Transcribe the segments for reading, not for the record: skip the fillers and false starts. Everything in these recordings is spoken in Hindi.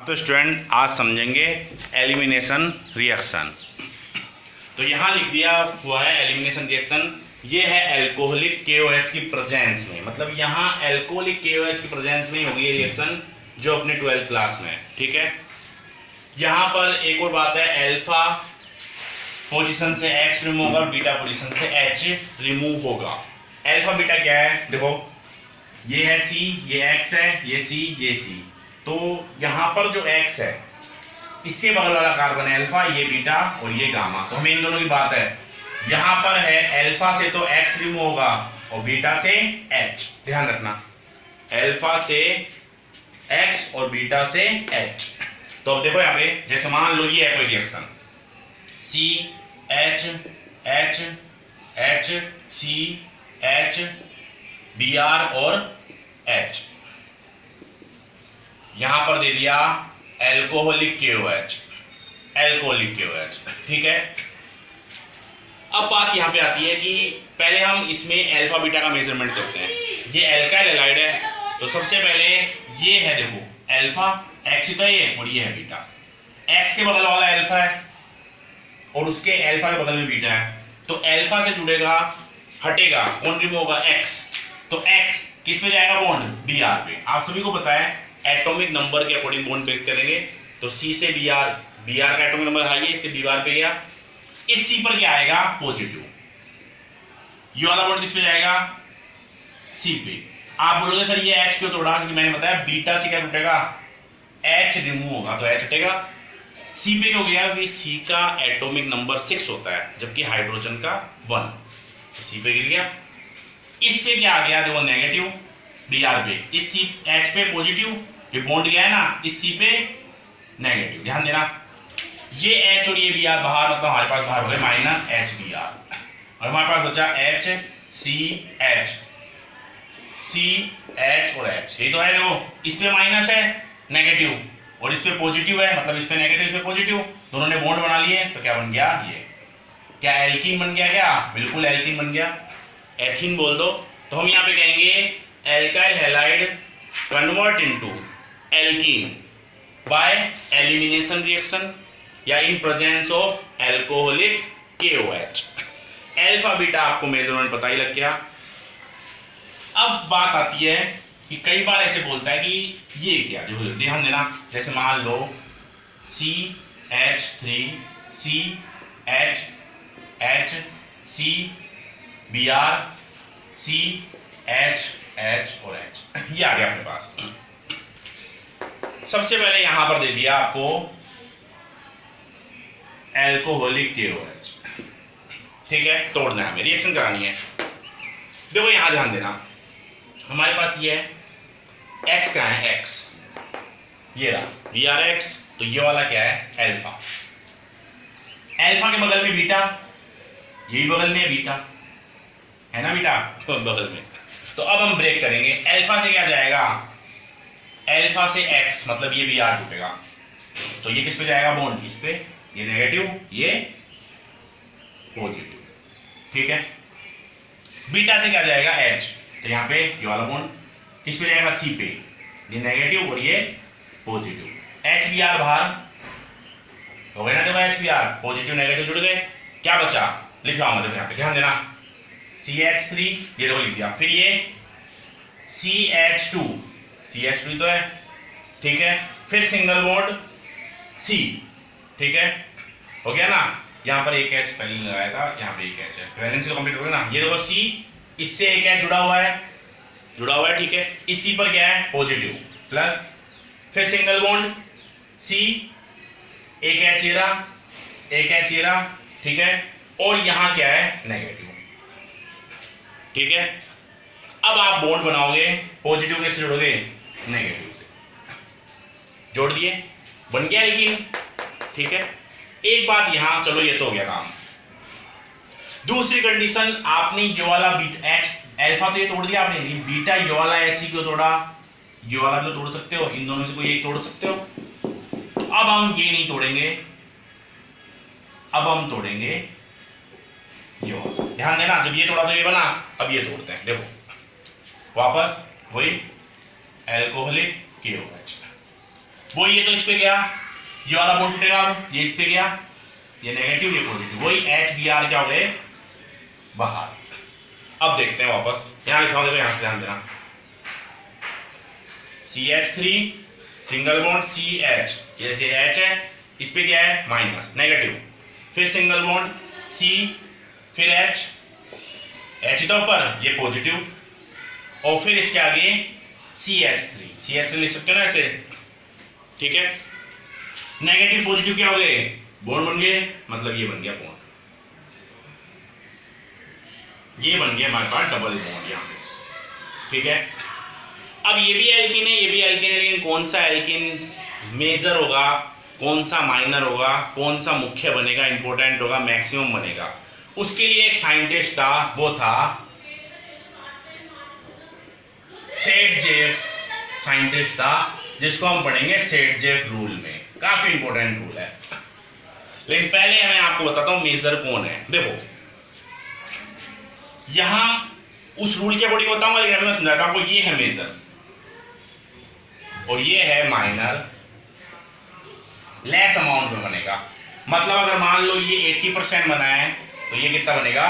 तो स्टूडेंट आज समझेंगे एलिमिनेशन रिएक्शन। तो यहाँ लिख दिया हुआ है एलिमिनेशन रिएक्शन। ये है एल्कोहलिक KOH की प्रेजेंस में, मतलब यहाँ एल्कोहलिक KOH की प्रेजेंस में ही होगी ये रिएक्शन जो अपने 12th क्लास में है। ठीक है, यहाँ पर एक और बात है, अल्फा पोजीशन से X रिमूव होगा और बीटा पोजीशन से H रिमूव होगा। अल्फा बीटा क्या है, देखो ये है C, ये X है, ये C, ये C। तो यहाँ पर जो X है इसके बगल वाला कार्बन है अल्फा, ये बीटा और ये गामा। तो हमें इन दोनों की बात है, यहाँ पर है अल्फा से तो X रिमूव होगा और बीटा से H। ध्यान रखना, अल्फा से X और बीटा से H। तो अब देखो यहाँ पे जैसे मान लो ये है कोई reaction C H H H C H Br और H। यहां पर दे दिया एल्कोहलिक KOH, एल्कोहलिक KOH। ठीक है, अब बात यहां पे आती है कि पहले हम इसमें अल्फा बीटा का मेजरमेंट करते हैं। ये एल्काइल हैलाइड है तो सबसे पहले ये है, देखो अल्फा X का ये और ये है बीटा। X के बगल वाला अल्फा है और उसके अल्फा के बगल में बीटा है। तो अल्फा से जुड़ेगा, हटेगा, कौन रिमूव होगा X। तो X किस पे जाएगा, बॉन्ड Br पे। आप सभी को पता है एटॉमिक नंबर के अकॉर्डिंग बॉन्ड ब्रेक करेंगे। तो C से Br का एटॉमिक नंबर हाई है इसलिए Br पे गया। इस C पर क्या आएगा, पॉजिटिव। ये वाला बॉन्ड किस पे जाएगा, C पे। आप बोलोगे सर ये H क्यों तोड़ा, क्योंकि मैंने बताया बीटा से क्या टूटेगा, H रिमूव होगा तो H हटेगा। C पे क्यों गया, क्योंकि C का एटॉमिक नंबर 6 होता है जबकि हाइड्रोजन का 1। C पे गिर गया। इस पे क्या आ गया, देखो नेगेटिव Br पे, इस C H पे पॉजिटिव, ये बॉन्ड गया है ना, इस C पे नेगेटिव। ध्यान देना, ये H और ये Br बाहर, मतलब हमारे पास बाहर हो गए माइनस HBr और हमारे पास बचा HCH, CH और H। यही तो है, देखो इस पे माइनस है नेगेटिव और इस पे पॉजिटिव है, मतलब इस पे नेगेटिव इस पे पॉजिटिव, दोनों ने बॉन्ड बना लिए। तो क्या बन गया, ये क्या एल्कीन बन गया, क्या बिल्कुल एल्कीन बन गया, एथीन बोल दो। तो हम यहाँ पे कहेंगे alkyl halide convert into alkene by elimination reaction या in presence of alcoholic KOH। Alpha beta आपको मेजरमेंट पता ही लग गया। अब बात आती है कि कई बार ऐसे बोलता है कि ये क्या, देखो ध्यान देना, जैसे मान लो CH3 CH H C Br CH H और H, ये आ गया अपने पास। सबसे पहले यहां पर दे दिया आपको एल्कोहलिक KOH। ठीक है, तोड़ना है हमें, रिएक्शन करानी है। देखो यहां ध्यान देना, हमारे पास ये है X का है X, ये रहा BrX। तो ये वाला क्या है, अल्फा। अल्फा के बगल में बीटा, यही बगल में बीटा है ना, बीटा तो बगल में। तो अब हम ब्रेक करेंगे, अल्फा से क्या जाएगा, अल्फा से X, मतलब ये Br टूटेगा तो ये किस पे जाएगा, बॉन्ड इस पे, ये नेगेटिव ये पॉजिटिव। ठीक है, बीटा से क्या जाएगा H, तो यहाँ पे ये वाला बॉन्ड किस पे जाएगा, C पे, ये नेगेटिव और ये पॉजिटिव। HBr बाहर हो गया ना, देखो HBr पॉजिटिव नेगेटिव जुड़ गए। क्या बचा, लिख रहा हूं मैं, यहाँ पे ध्यान देना, CH3 ये देखो लिख दिया, फिर ये CH2 तो है। ठीक है, फिर सिंगल बॉन्ड C। ठीक है, हो गया ना, यहाँ पर एक H पहले लगाया था, यहाँ पे एक H है, वैलेंसी तो कंप्लीट हो गया ना। ये देखो C, इससे एक H जुड़ा हुआ है। ठीक है, इस C पर क्या है, पॉजिटिव प्लस, फिर सिंगल बॉन्ड C, एक H ये रहा, ठीक है, और यहाँ क्या है, नेगेटिव। ठीक है, अब आप बॉन्ड बनाओगे, पॉजिटिव कैसे जोड़ोगे, नेगेटिव से, जोड़ दिए, बन गया लेकिन। ठीक है, एक बात यहां, चलो ये तो हो गया काम। दूसरी कंडीशन, आपने ये वाला X अल्फा तो ये तोड़ दिया आपने, बीटा ये वाला H क्यों तोड़ा, ये वाला भी तो तोड़ सकते हो, इन दोनों से कोई एक तोड़ सकते हो। तो अब हम ये नहीं तोड़ेंगे, अब हम तोड़ेंगे ये वाला। ध्यान देना, जब ये तोड़ा तो ये बना, अब ये तोड़ते हैं, देखो वापस वही एल्कोहलिक KOH। वो ये तो इस पे गया, ये वाला बॉन्ड टूटेगा, ये इस पे गया, ये नेगेटिव ये पॉजिटिव, वही HBr क्या हो गए बाहर। अब देखते हैं वापस, यहां लिखा होगा, यहां से ध्यान देना, CH3 सिंगल बॉन्ड CH, ये H है, इस पे क्या है माइनस नेगेटिव, फिर सिंगल बॉन्ड C, फिर H तो ऊपर ये पॉजिटिव, और फिर इसके आगे CH3 लिख सकते हो ना ऐसे, ठीक है। नेगेटिव पॉजिटिव क्या हो गए बॉन्ड बन गए, मतलब ये बन गया बॉन्ड, ये बन गया हमारे पास डबल बॉन्ड यहाँ पे, ठीक है। अब ये भी एल्किन है, ये भी एल्किन है, लेकिन कौन सा एल्किन मेजर होगा, कौन सा माइनर होगा, कौन सा मुख्य बनेगा, इंपॉर्टेंट होगा, मैक्सिमम बनेगा, उसके लिए एक साइंटिस्ट था, वो था सेट-जेफ साइंटिस्ट था, जिसको हम पढ़ेंगे सेट-जेफ रूल में, काफी इंपॉर्टेंट रूल है। लेकिन पहले मैं आपको बताता हूं मेजर कौन है। देखो यहां उस रूल के अकॉर्डिंग बताऊंगा, लेकिन मैं समझाता हूं आपको, ये है मेजर और ये है माइनर, लेस अमाउंट में बनेगा। मतलब अगर मान लो ये 80% बना है तो ये कितना बनेगा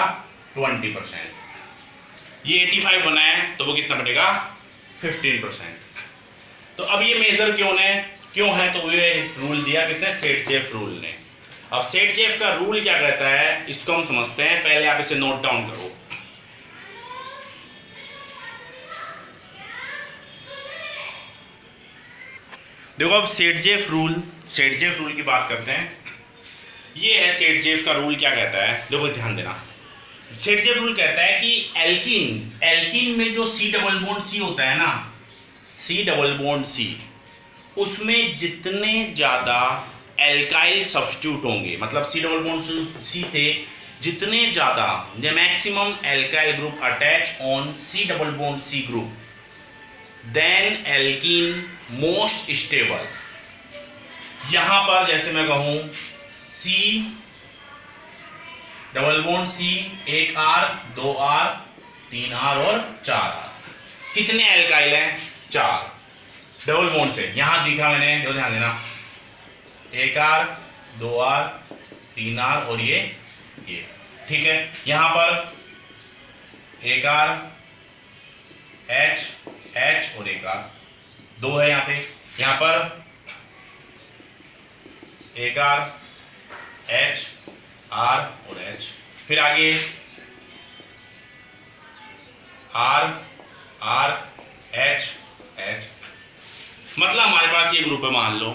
20%, ये 85 बना है तो वो कितना बनेगा 15%। तो अब ये मेजर क्यों है, तो ये रूल दिया किसने, सेट-जेफ रूल ने। अब सेट-जेफ का रूल क्या कहता है इसको हम समझते हैं, पहले आप इसे नोट डाउन करो। देखो अब सेट-जेफ रूल की बात करते हैं। ये है सेट-जेफ का रूल क्या कहता है, देखो ध्यान देना। सेट-जेफ रूल कहता है कि एल्कीन में जो C डबल बॉन्ड C होता है ना, C डबल बॉन्ड C, उसमें जितने ज्यादा एल्काइल सब्स्टिट्यूट होंगे, मतलब C डबल बॉन्ड C से जितने ज्यादा the maximum alkyl group attach on C double bond C group, then alkene most stable. यहां पर जैसे मैं कहूं C double bond C, 1 R 2 R 3 R और 4 R, कितने एल्काइल हैं 4 डबल बॉन्ड से, यहां दिखा मैंने, जो ध्यान देना, 1 R 2 R 3 R और ये ठीक है। यहां पर 1 R H और 1 R 2 है यहाँ पे, यहाँ पर 1 R H R और H, फिर आगे R H मतलब हमारे पास ये ग्रुप है, मान लो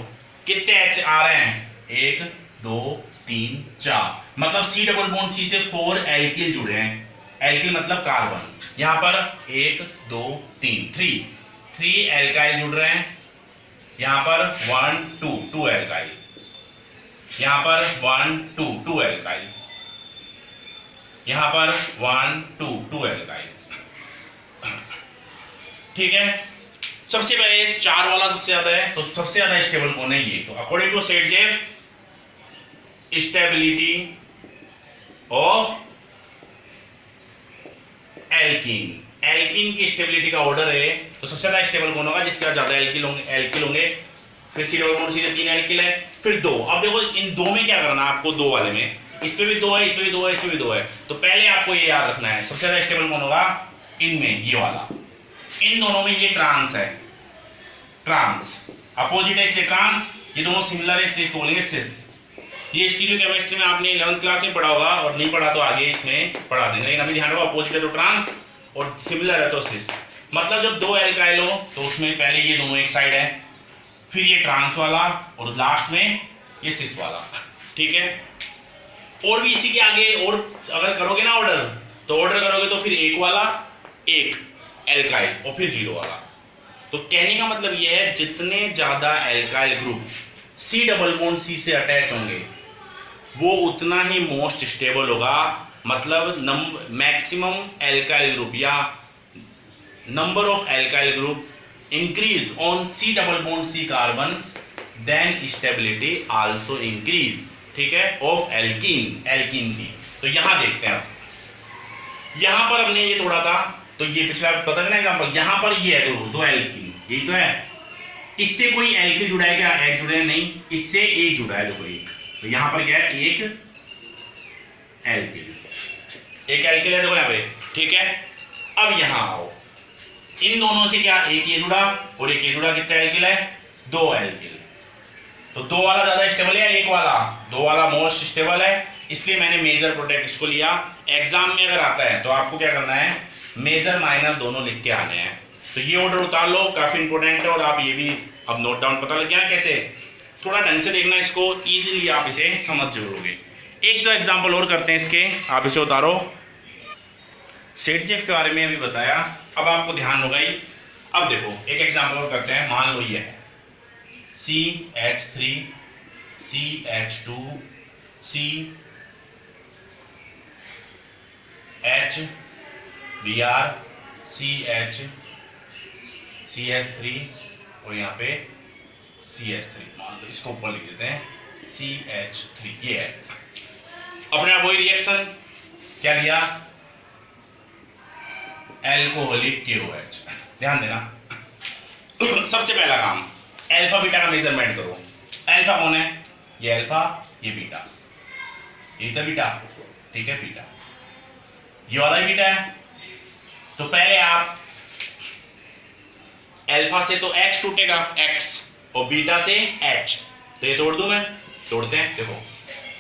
कितने H आ रहे हैं 1 2 3 4, मतलब C डबल बॉन्ड C से 4 एल्किल जुड़े हैं, एल्किल मतलब कार्बन, यहां पर 1 2 3 3 एल्काइल जुड़ रहे हैं, यहां पर 1 2 एल्काइल, यहां पर 1 2 एल्काइल, यहां पर 1 2 एल्काइल, ठीक है। सबसे पहले 4 वाला सबसे ज्यादा है, तो सबसे ज्यादा स्टेबल कौन है ये, तो according to Saytzeff stability of alkene की स्टेबिलिटी का ऑर्डर है, तो सबसे ज्यादा स्टेबल कौन होगा, जिसके पास ज्यादा एल्किल होंगे, फिर C डबल बॉन्ड C से 3 एल्किल है, फिर 2। अब देखो इन 2 में क्या करना है आपको, 2 वाले में, इस पे भी 2 है, इस पे भी 2 है, इस पे भी 2 है, तो पहले आपको ये याद रखना है सबसे ज्यादा स्टेबल कौन होगा इनमें, ये वाला, इन दोनों में ये ट्रांस है, ट्रांस अपोजिट है इसलिए ट्रांस, ये दोनों सिमिलर है इसलिए इसको बोलेंगे सिस। ये स्टीरियोकेमिस्ट्री में आपने 11th क्लास में पढ़ा होगा, और नहीं पढ़ा तो आगे इसमें पढ़ा देंगे, लेकिन अभी ध्यान रखो अपोजिट है तो ट्रांस और सिमिलर है तो सिस। मतलब जब 2 एल्काइल हो तो उसमें पहले ये दोनों एक साइड है, फिर ये ट्रांस वाला और लास्ट में ये सिस वाला, ठीक है। और भी इसी के आगे और अगर करोगे ना ऑर्डर, तो ऑर्डर करोगे तो फिर 1 वाला 1 एल्काइल और फिर 0 वाला। तो कहने का मतलब ये है जितने ज्यादा alkyl group C double bond C से अटैच होंगे वो उतना ही मोस्ट स्टेबल होगा, मतलब मैक्सिमम एल्काइल ग्रुप या number of alkyl group increase on C double bond C carbon, then stability also increase, ठीक है, ऑफ एल्कीन की। तो यहां देखते हैं, यहां पर हमने ये तोड़ा था, तो ये पिछला पता है ना एग्जांपल, यहां पर ये है 2 एल्कीन, यही तो है, इससे कोई एल्किल जुड़ा है क्या? एच जुड़ा है नहीं, इससे एक जुड़ा है, देखो एक, तो यहां पर क्या है? एक एल्किल, एक एल्किल है देखो यहां पे, ठीक है। अब यहां आओ, इन दोनों से क्या एक ये जुड़ा और एक ये जुड़ा, कितना एल्किल है? दो एल्किल। तो दो वाला ज्यादा स्टेबल है या एक वाला? दो वाला मोस्ट स्टेबल है, इसलिए मैंने मेजर प्रोडक्ट इसको लिया। एग्जाम में अगर आता है तो आपको क्या करना है? मेजर माइनर दोनों लिख के आने हैं। तो ये ऑर्डर उतार लो, काफी इंपॉर्टेंट है, और आप ये भी अब नोट डाउन, पता लग गया कैसे? थोड़ा ढंग से देखना इसको, इजीली आप इसे समझ जरूरोगे। एक दो एग्जाम्पल और करते हैं इसके, आप इसे उतारो। सेट जेफ के बारे में अभी बताया, अब आपको ध्यान होगा ही। अब देखो एक एग्जाम्पल और करते हैं, मान लो ये है CH3 CH2 CHBr CH CH3 और यहाँ पे CH3, मान लो इसको ऊपर लिख देते हैं CH3, ये है अपने आप वही रिएक्शन, क्या लिया? Alcoholic KOH। ध्यान देना सबसे पहला काम, अल्फा बीटा का मेजरमेंट करो। अल्फा कौन है? ये अल्फा, ये बीटा, ये तो बीटा, ठीक है, बीटा, ये वाला ही बीटा है। तो पहले आप अल्फा से तो H टूटेगा, X, और बीटा से H, तो ये तोड़ दूं मैं, तोड़ते हैं। देखो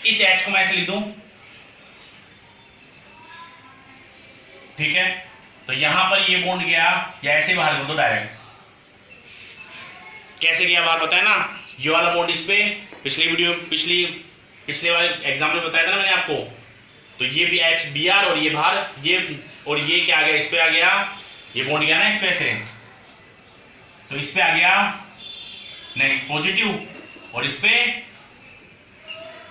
इस H को मैं ऐसे लिख दूं, ठीक है, तो यहां पर ये बॉन्ड गया, या ऐसे बाहर कर दो डायरेक्ट। कैसे गया बाहर पता है ना? ये वाला बॉन्ड इस पे, पिछले वाले एग्जाम में बताया था ना मैंने आपको। तो ये भी HBr और ये बाहर, ये और ये क्या आ गया? इस पे आ गया, ये बॉन्ड गया ना इस पे से, तो इस पे आ गया नहीं पॉजिटिव, और इस पे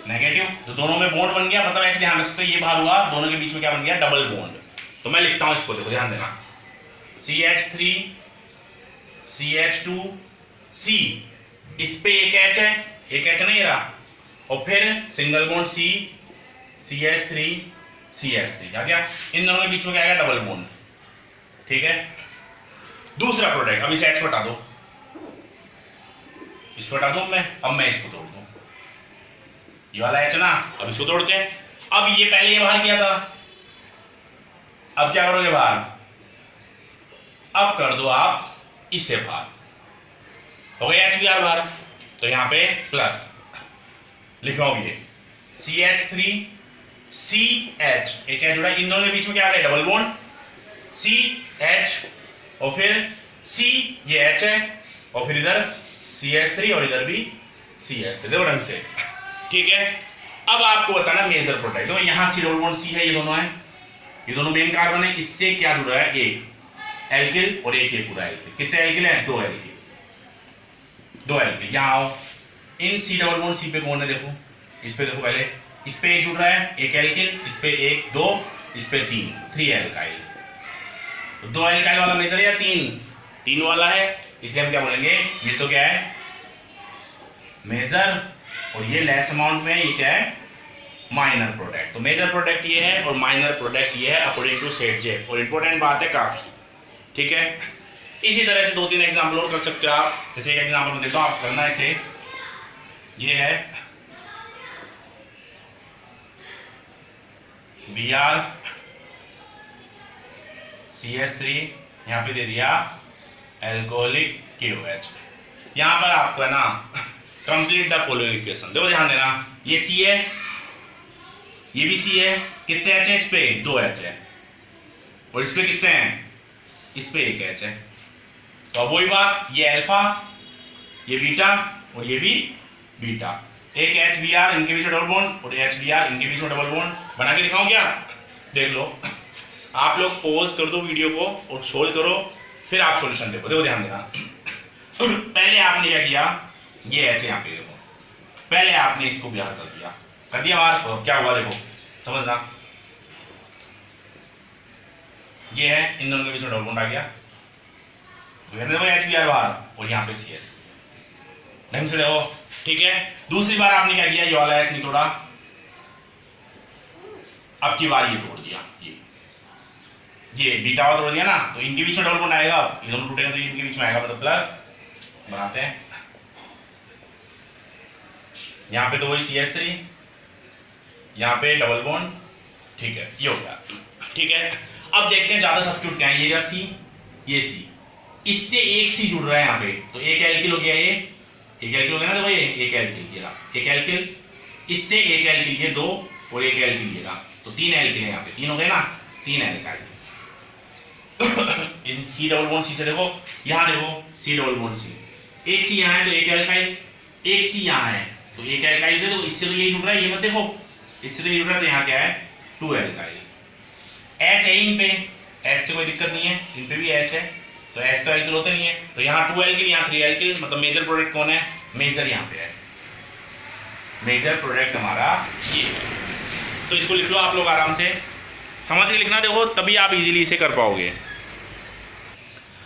नेगेटिव, तो दोनों में बॉन्ड बन गया। मतलब ऐसे ध्यान रख सकते, ये बाहर हुआ, दोनों के बीच में क्या बन गया? Double bond. तो मैं लिखता हूं इसको, देखो ध्यान देना, CH3 CH2 C, इस पे एक H है, एक H नहीं रहा, और फिर single bond C CH3 CH3, क्या क्या? इन दोनों के बीच में क्या आएगा? डबल बॉन्ड, ठीक है। दूसरा प्रोडक्ट, अब इस H को हटा दो, इसको हटा दूं मैं, अब मैं इसको तोड़ दूं, ये वाला H ना, अब इसको तोड़ते हैं। अब ये पहले ये बाहर किया था, अब क्या करोगे बाहर? अब कर दो आप इससे बाहर, हो गया HBr बाहर, तो यहां पे प्लस लिखवाओ, ये CH3 CH, एक H जुड़ा, इन दोनों के बीच में क्या आ गया? डबल बॉन्ड, CH, और फिर C, ये H है, और फिर इधर CH3 और इधर भी CH3, देखो ढंग से, ठीक है। अब आपको बताना मेजर प्रोडक्ट, तो यहां C डबल बॉन्ड C है, ये दोनों है, ये दोनों मेन कार्बन है, इससे क्या जुड़ा है? एक एल्किल और एक ये पूरा एल्किल। कितने एल्किल है? दो एल्किल, दो एल्किल। यहां आओ, इन C डबल बॉन्ड C पे कौन है? देखो इस पे, देखो पहले इस पे एक जुड़ रहा है, एक एल्किल, इस पे एक, दो, इस पे तीन, 3 एल्काइल। तो 2 एल्काइल वाला मेजर है या 3 वाला है, इसलिए हम क्या बोलेंगे? ये तो क्या है? मेजर, और ये लेस अमाउंट में ये क्या है? Minor product. तो मेजर प्रोडक्ट ये है और माइनर प्रोडक्ट ये है अकॉर्डिंग टू सेट जेफ, और इंपॉर्टेंट बात है काफी, ठीक है। इसी तरह से 2-3 एग्जाम्पल और कर सकते हो आप। जैसे एक एग्जाम्पल में देता हूं, आप करना इसे, ये है Br CH3, यहां पे दे दिया एल्कोहलिक KOH। यहां पर आपको है ना कंप्लीट द फॉलोइंग इक्वेशन, देखो ध्यान देना, ये C है, ये भी C है, कितने H है इस पे? 2 H है, और इस पे कितने हैं? इस पे 1 H है। तो अब वही बात, ये अल्फा, ये बीटा, और ये भी बीटा, एक HBr इनके बीच में डबल बॉन्ड, और HBr इनके बीच में डबल बॉन्ड। बना के दिखाऊं क्या? देख लो, आप लोग पॉज कर दो वीडियो को और सोल्व करो, फिर आप सॉल्यूशन देखो। देखो ध्यान देना, पहले आपने क्या किया? ये H यहाँ पे देखो, पहले आपने इसको बाहर कर दिया बाहर, और क्या हुआ देखो, समझना, ये है, इन दोनों के बीच में डबल बॉन्ड आ गया, देखो HBr बाहर, और यहाँ पे CS, ढंग से देखो, ठीक है। दूसरी बार आपने क्या किया? ये वाला H नहीं तोड़ा, अब की बार ये तोड़ दिया, ये बीटा वाला तोड़ दिया ना, तो इनके बीच में डबल बॉन्ड आएगा, ये दोनों टूटेंगे तो इनके बीच में आएगा, मतलब प्लस बनाते हैं। यहाँ पे तो वही CH3, यहाँ पे डबल बॉन्ड, ठीक है, ये हो गया। ठीक है, अब देखते हैं ज्यादा सब्स्टिट्यूट क्या है। ये रहा C, ये C, इससे एक C जुड़ रहा है यहाँ पे, तो एक एल्किल हो गया, ये एक एल्किल हो गया ना, देखो ये एक एल्किल, ये रहा एक एल्किल, इससे एक एल्किल, ये दो, और एक एल्किल ये रहा, तो तीन एल्किल है यहाँ पे, तीन हो गए ना, तीन एल्काइल। इन C डबल बॉन्ड C से देखो, यहाँ देखो C डबल बॉन्ड C, एक C यहाँ है तो एक एल्काइल, एक C यहाँ है तो एक एल्काइल, देखो इससे तो यही जुड़ रहा है, ये मत देखो, इससे तो ये जुड़ रहा है, तो यहाँ क्या है, 2 एल्काइल। H है इन पे, H से कोई दिक्कत नहीं है, इन पे भी H है, तो H तो एल्किल होते नहीं है, तो यहाँ 2 एल्किल, यहाँ 3 एल्किल, मतलब मेजर प्रोडक्ट कौन है, मेजर यहाँ पे है, मेजर प्रोडक्ट हमारा ये है। तो इसको लिख लो आप लोग आराम से, समझ के लिखना, देखो तभी आप इजीली इसे कर पाओगे।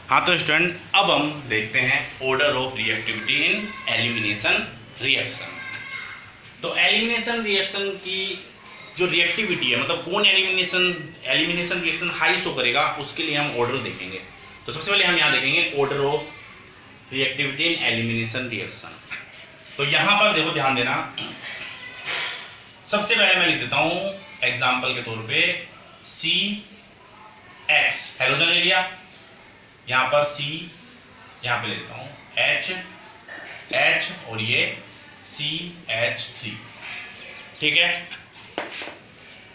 हाँ तो स्टूडेंट, अब हम देखते हैं order of reactivity in elimination reaction. तो एलिमिनेशन रिएक्शन की जो रिएक्टिविटी है, मतलब कौन एलिमिनेशन रिएक्शन हाई शो करेगा, उसके लिए हम ऑर्डर देखेंगे। तो सबसे पहले हम यहाँ देखेंगे order of reactivity in elimination reaction. तो यहाँ पर देखो, ध्यान देना, सबसे पहले मैं लिख देता हूँ एग्जाम्पल के तौर पे CX, हेलोजन ले लिया, यहाँ पर C, यहाँ पे ले देता हूँ H और ये CH3, ठीक है।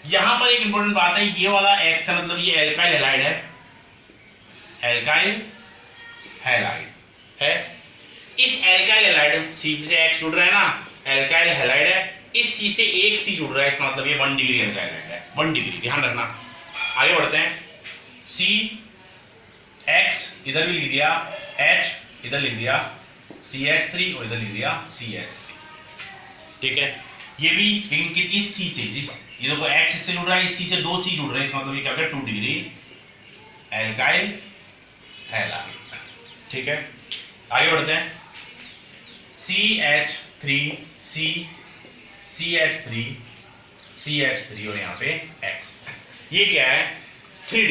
यहां पर एक इंपॉर्टेंट बात है, ये वाला X है, मतलब ये एल्काइल हैलाइड है, एल्काइल हैलाइड है। इस एल्काइल हैलाइड C से X जुड़ रहा है ना, एल्काइल हैलाइड है, इस C से एक C जुड़ रहा है, इसका मतलब ये 1 डिग्री एल्काइल हैलाइड है, 1 डिग्री, ध्यान रखना। आगे बढ़ते हैं, CX इधर भी लिख दिया, H इधर लिख दिया, CH3 और इधर लिख दिया CH3, ठीक है। ये भी इस C से, जिस ये देखो X से जुड़ रहा है, इस C से 2 C जुड़ रहे हैं, इसका मतलब ये क्या होगा, 2 डिग्री एल्काइल हैलाइड, ठीक है। आगे बढ़ते हैं, CH3 और यहाँ पे X, ये क्या है, 3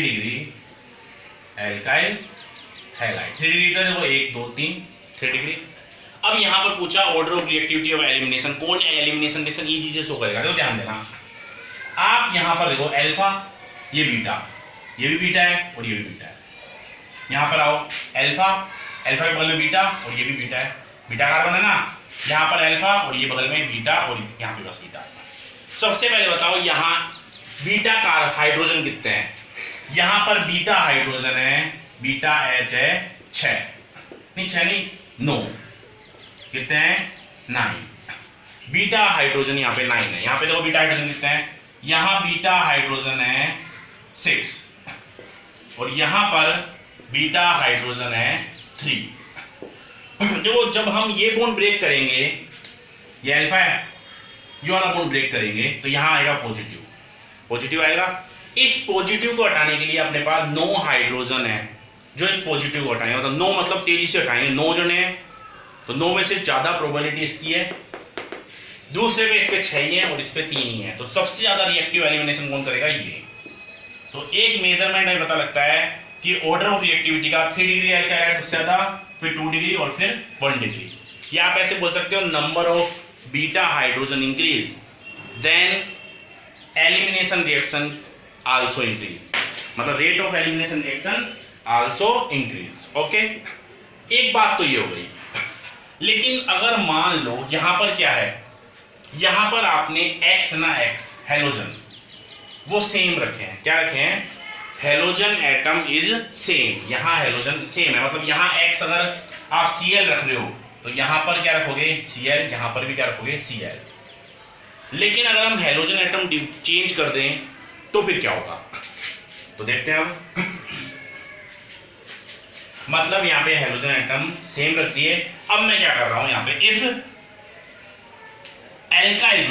डिग्री एल्काइल हैलाइड, 3 डिग्री का देखो 1 2 3, 3 डिग्री। अब यहाँ पर पूछा order of reactivity of elimination, कौन एलिमिनेशन रिएक्शन इजी से शो करेगा, देखो ध्यान देना। आप यहाँ पर देखो अल्फा, ये बीटा, ये भी बीटा है और ये भी बीटा है। यहाँ पर आओ, अल्फा के बगल में बीटा और ये भी बीटा है, बीटा कार्बन है ना, यहाँ पर अल्फा और ये बगल में बीटा और यहाँ पे बस बीटा। सबसे पहले बताओ यहाँ बीटा हाइड्रोजन कितने हैं, यहाँ पर बीटा हाइड्रोजन है, बीटा H है 6 नहीं 9, कितने हैं 9, बीटा हाइड्रोजन यहाँ पे 9 है। यहाँ पे देखो बीटा हाइड्रोजन कितने हैं, यहाँ बीटा हाइड्रोजन है 6 और यहाँ पर बीटा हाइड्रोजन है 3। देखो जब हम ये बॉन्ड ब्रेक करेंगे, ये अल्फा है, ये वाला बॉन्ड ब्रेक करेंगे तो यहाँ आएगा पॉजिटिव आएगा। इस पॉजिटिव को हटाने के लिए अपने पास 9 हाइड्रोजन है जो इस पॉजिटिव को हटाएंगे, मतलब 9 मतलब तेजी से हटाएंगे, 9 जने हैं तो 9 में से ज्यादा प्रोबेबिलिटी इसकी है, दूसरे में इस पे 6 ही है और इस पे 3 ही है, तो सबसे ज्यादा रिएक्टिव एलिमिनेशन कौन करेगा, ये। तो एक मेजरमेंट हमें पता लगता है कि ऑर्डर ऑफ रिएक्टिविटी का 3 डिग्री एल्काइल सबसे ज्यादा, फिर 2 डिग्री और फिर 1 डिग्री। या आप ऐसे बोल सकते हो number of beta hydrogen increase then elimination reaction also increase, मतलब rate of elimination reaction also increase. Okay, एक बात तो ये हो गई। लेकिन अगर मान लो यहां पर क्या है, यहां पर आपने X ना X हेलोजन वो सेम रखे हैं, क्या रखे हैं, हेलोजन एटम इज सेम, यहां हेलोजन सेम है, मतलब यहां X अगर आप Cl रख रहे हो तो यहां पर क्या रखोगे Cl, यहां पर भी क्या रखोगे Cl। लेकिन अगर हम हेलोजन एटम चेंज कर दें तो फिर क्या होगा, तो देखते हैं हम। मतलब यहां पे हेलोजन एटम सेम रख दिए। अब मैं क्या कर रहा हूं यहां पे, इफ एल्काइल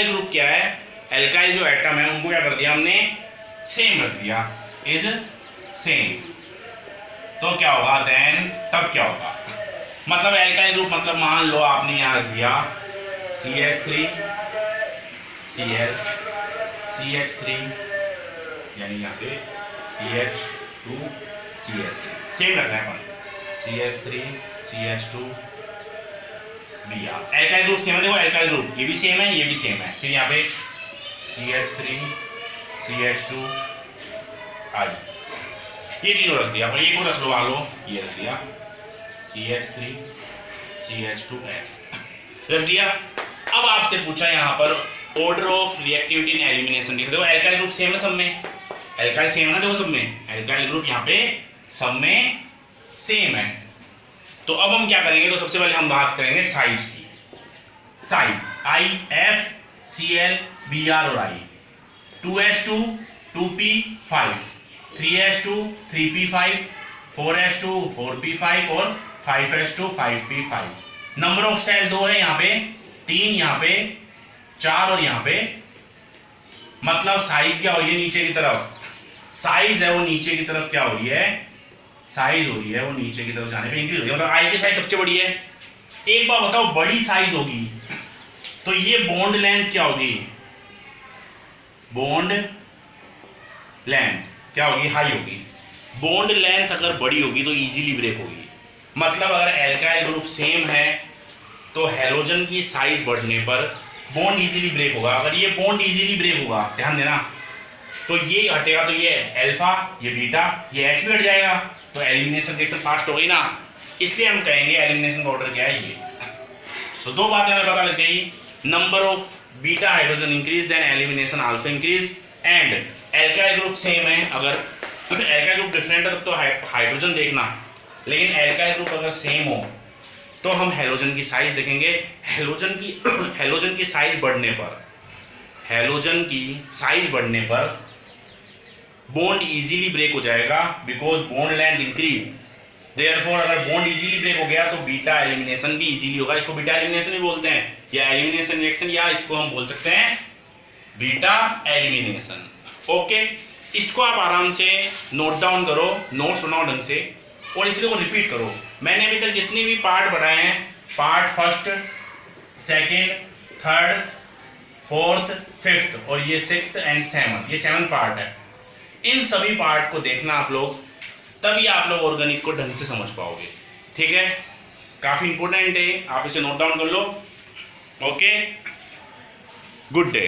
ग्रुप क्या है, एल्काइल जो एटम है उनको क्या कर दिया हमने, सेम रख दिया, इज सेम, तो क्या होगा देन, तब क्या होगा, मतलब एल्काइल ग्रुप, मतलब मान लो आपने यहां रख दिया CH3 Cl, CH3 यानी यहाँ पे CH2CH3 सेम रखना है अपन, CH3 CH2 Br। Alkyl group same है, देखो एल्काइल ग्रुप ये भी सेम है, ये भी सेम है। फिर यहाँ पे CH3 CH2 I, ये तीनों रख दिया। एक और रख लो, आलो ये रख दिया CH3 CH2F रख दिया। अब आपसे पूछा यहाँ पर order of reactivity in elimination. देखो एल्काइल ग्रुप सेम है सब में, एल्काइल सेम है ना, देखो सब में एल्काइल ग्रुप यहाँ पे सब में सेम है। तो अब हम क्या करेंगे, तो सबसे पहले हम बात करेंगे साइज की। साइज IFCl Br और I, 2H2 2p5, 3H2 3p5, 4H2 4p5 और 5H2 5p5। Number of cell 2 है यहाँ पे, 3 यहाँ पे, 4 और यहाँ पे। मतलब साइज क्या हो रही है नीचे की तरफ, साइज है वो नीचे की तरफ क्या हो रही है, साइज हो रही है वो नीचे की तरफ जाने पे इंक्रीज हो रही है। मतलब आई की साइज सबसे बड़ी है। एक बार बताओ, बड़ी साइज होगी तो ये बॉन्ड लेंथ क्या होगी, बॉन्ड लेंथ क्या होगी, हाई होगी। बॉन्ड लेंथ अगर बड़ी होगी तो इजीली ब्रेक होगी। मतलब अगर एल्काइल ग्रुप सेम है तो हैलोजन की साइज बढ़ने पर बॉन्ड इजीली ब्रेक होगा। अगर ये बॉन्ड इजीली ब्रेक होगा, ध्यान देना, तो ये हटेगा तो ये अल्फा, ये बीटा, ये H भी हट जाएगा, तो एलिमिनेशन रिएक्शन फास्ट हो गई ना। इसलिए हम कहेंगे एलिमिनेशन का ऑर्डर क्या है ये। तो दो बातें हमें पता लग गई, number of beta hydrogen increase then elimination also increase, and alkyl group same है। अगर एल्काइल ग्रुप डिफरेंट है तो हाइड्रोजन देखना, लेकिन एल्काइल ग्रुप अगर सेम हो तो हम हैलोजन की साइज देखेंगे। हैलोजन की साइज बढ़ने पर, हैलोजन की साइज बढ़ने पर बॉन्ड इजीली ब्रेक हो जाएगा, because bond length increase. Therefore अगर बॉन्ड इजीली ब्रेक हो गया तो बीटा एलिमिनेशन भी इजीली होगा। इसको बीटा एलिमिनेशन भी बोलते हैं, या एलिमिनेशन रिएक्शन, या इसको हम बोल सकते हैं बीटा एलिमिनेशन। ओके, इसको आप आराम से नोट डाउन करो, नोट्स बनाओ ढंग से, और इसी को रिपीट करो। मैंने अभी तक जितने भी पार्ट बनाए हैं, part first, second, third, fourth, fifth और ये सिक्स्थ एंड सेवंथ, ये 7 पार्ट है। इन सभी पार्ट को देखना आप लोग, तभी आप लोग ऑर्गेनिक को ढंग से समझ पाओगे। ठीक है, काफी इंपॉर्टेंट है, आप इसे नोट डाउन कर लो। Okay, good day.